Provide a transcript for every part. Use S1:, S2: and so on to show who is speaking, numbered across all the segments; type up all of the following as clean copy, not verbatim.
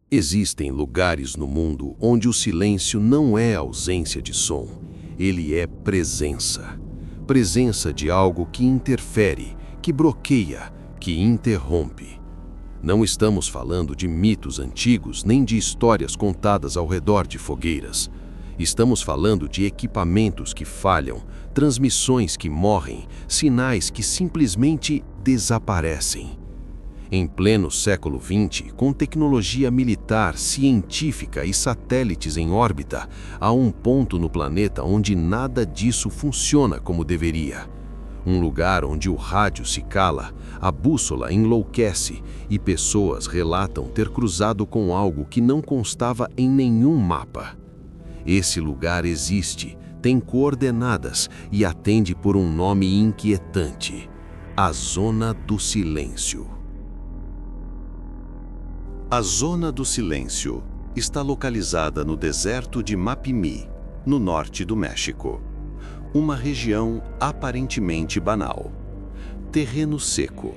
S1: Existem lugares no mundo onde o silêncio não é ausência de som, ele é presença. Presença de algo que interfere, que bloqueia, que interrompe. Não estamos falando de mitos antigos nem de histórias contadas ao redor de fogueiras. Estamos falando de equipamentos que falham, transmissões que morrem, sinais que simplesmente desaparecem. Em pleno século XX, com tecnologia militar, científica e satélites em órbita, há um ponto no planeta onde nada disso funciona como deveria. Um lugar onde o rádio se cala, a bússola enlouquece e pessoas relatam ter cruzado com algo que não constava em nenhum mapa. Esse lugar existe, tem coordenadas e atende por um nome inquietante: a Zona do Silêncio.
S2: A Zona do Silêncio está localizada no deserto de Mapimí, no norte do México. Uma região aparentemente banal. Terreno seco,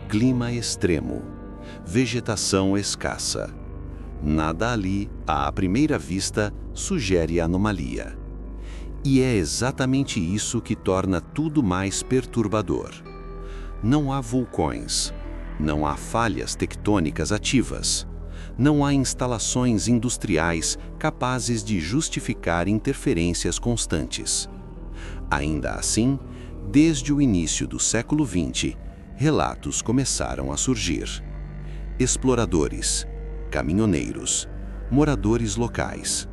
S2: clima extremo, vegetação escassa. Nada ali, à primeira vista, sugere anomalia. E é exatamente isso que torna tudo mais perturbador. Não há vulcões. Não há falhas tectônicas ativas. Não há instalações industriais capazes de justificar interferências constantes. Ainda assim, desde o início do século XX, relatos começaram a surgir. Exploradores, caminhoneiros, moradores locais,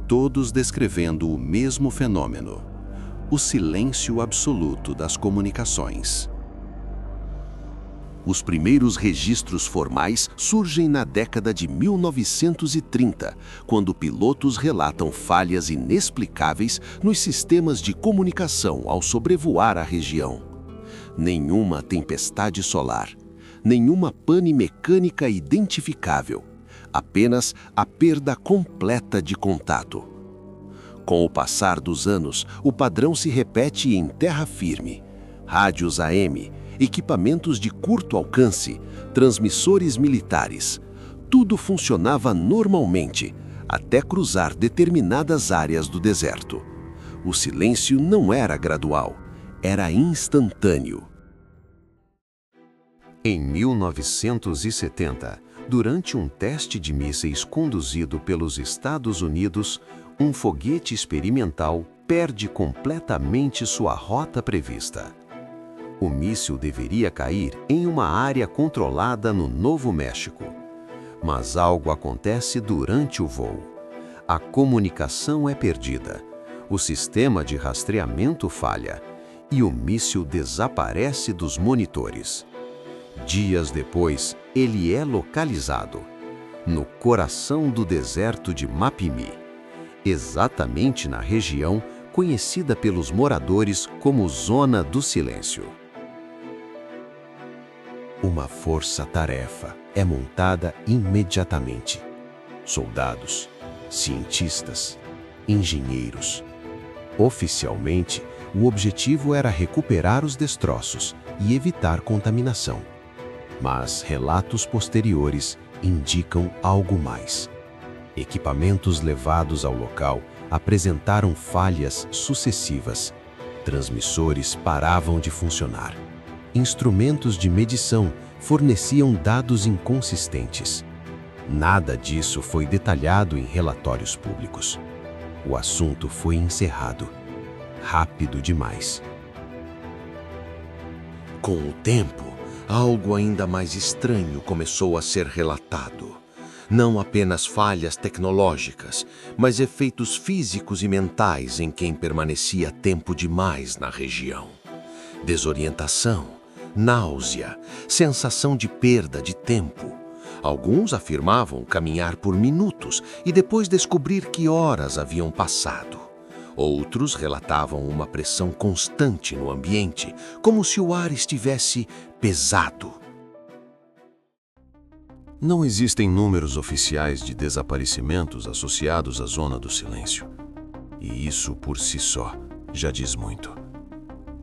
S2: todos descrevendo o mesmo fenômeno: o silêncio absoluto das comunicações.
S1: Os primeiros registros formais surgem na década de 1930, quando pilotos relatam falhas inexplicáveis nos sistemas de comunicação ao sobrevoar a região. Nenhuma tempestade solar, nenhuma pane mecânica identificável, apenas a perda completa de contato. Com o passar dos anos, o padrão se repete em terra firme: rádios AM, equipamentos de curto alcance, transmissores militares. Tudo funcionava normalmente, até cruzar determinadas áreas do deserto. O silêncio não era gradual, era instantâneo.
S3: Em 1970, durante um teste de mísseis conduzido pelos Estados Unidos, um foguete experimental perde completamente sua rota prevista. O míssil deveria cair em uma área controlada no Novo México. Mas algo acontece durante o voo. A comunicação é perdida, o sistema de rastreamento falha e o míssil desaparece dos monitores. Dias depois, ele é localizado no coração do deserto de Mapimí, exatamente na região conhecida pelos moradores como Zona do Silêncio. Uma força-tarefa é montada imediatamente. Soldados, cientistas, engenheiros. Oficialmente, o objetivo era recuperar os destroços e evitar contaminação. Mas relatos posteriores indicam algo mais. Equipamentos levados ao local apresentaram falhas sucessivas. Transmissores paravam de funcionar. Instrumentos de medição forneciam dados inconsistentes. Nada disso foi detalhado em relatórios públicos. O assunto foi encerrado. Rápido demais.
S1: Com o tempo, algo ainda mais estranho começou a ser relatado. Não apenas falhas tecnológicas, mas efeitos físicos e mentais em quem permanecia tempo demais na região. Desorientação, náusea, sensação de perda de tempo. Alguns afirmavam caminhar por minutos e depois descobrir que horas haviam passado. Outros relatavam uma pressão constante no ambiente, como se o ar estivesse pesado.
S3: Não existem números oficiais de desaparecimentos associados à Zona do Silêncio. E isso, por si só, já diz muito.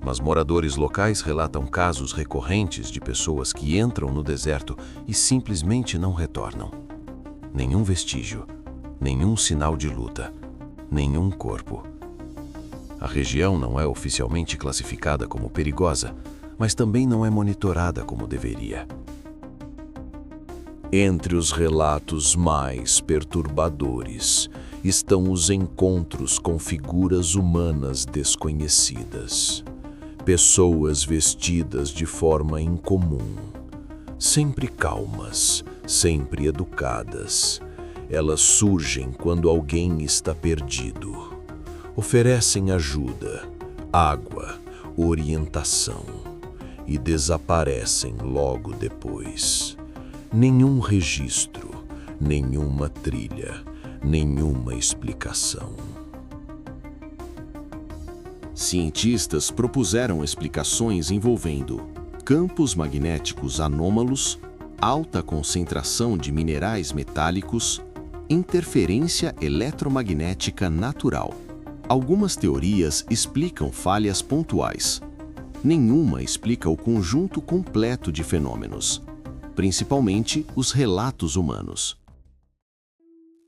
S3: Mas moradores locais relatam casos recorrentes de pessoas que entram no deserto e simplesmente não retornam. Nenhum vestígio, nenhum sinal de luta, nenhum corpo. A região não é oficialmente classificada como perigosa, mas também não é monitorada como deveria. Entre os relatos mais perturbadores estão os encontros com figuras humanas desconhecidas. Pessoas vestidas de forma incomum, sempre calmas, sempre educadas. Elas surgem quando alguém está perdido. Oferecem ajuda, água, orientação e desaparecem logo depois. Nenhum registro, nenhuma trilha, nenhuma explicação. Cientistas propuseram explicações envolvendo campos magnéticos anômalos, alta concentração de minerais metálicos, interferência eletromagnética natural. Algumas teorias explicam falhas pontuais. Nenhuma explica o conjunto completo de fenômenos, principalmente os relatos humanos.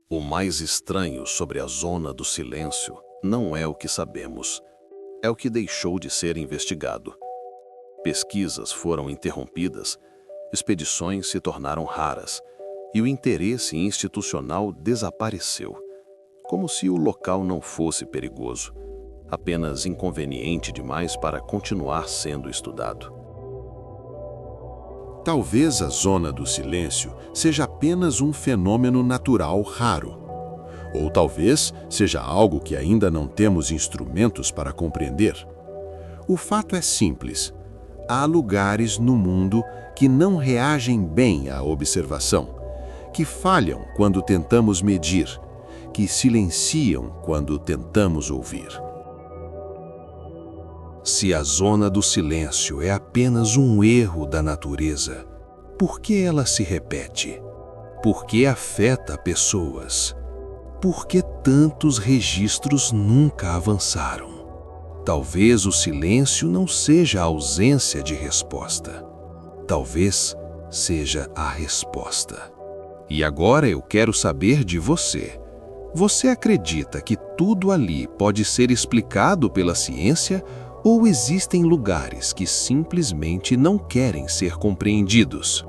S1: O mais estranho sobre a Zona do Silêncio não é o que sabemos, é o que deixou de ser investigado. Pesquisas foram interrompidas, expedições se tornaram raras e o interesse institucional desapareceu, como se o local não fosse perigoso, apenas inconveniente demais para continuar sendo estudado.
S2: Talvez a Zona do Silêncio seja apenas um fenômeno natural raro. Ou talvez seja algo que ainda não temos instrumentos para compreender. O fato é simples. Há lugares no mundo que não reagem bem à observação, que falham quando tentamos medir, que silenciam quando tentamos ouvir.
S1: Se a Zona do Silêncio é apenas um erro da natureza, por que ela se repete? Por que afeta pessoas? Por que tantos registros nunca avançaram? Talvez o silêncio não seja a ausência de resposta. Talvez seja a resposta. E agora eu quero saber de você. Você acredita que tudo ali pode ser explicado pela ciência ou existem lugares que simplesmente não querem ser compreendidos?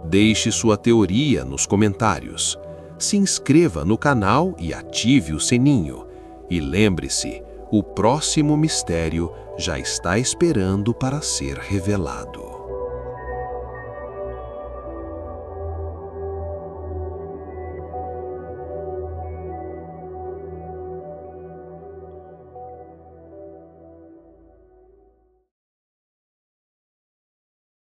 S1: Deixe sua teoria nos comentários. Se inscreva no canal e ative o sininho. E lembre-se, o próximo mistério já está esperando para ser revelado.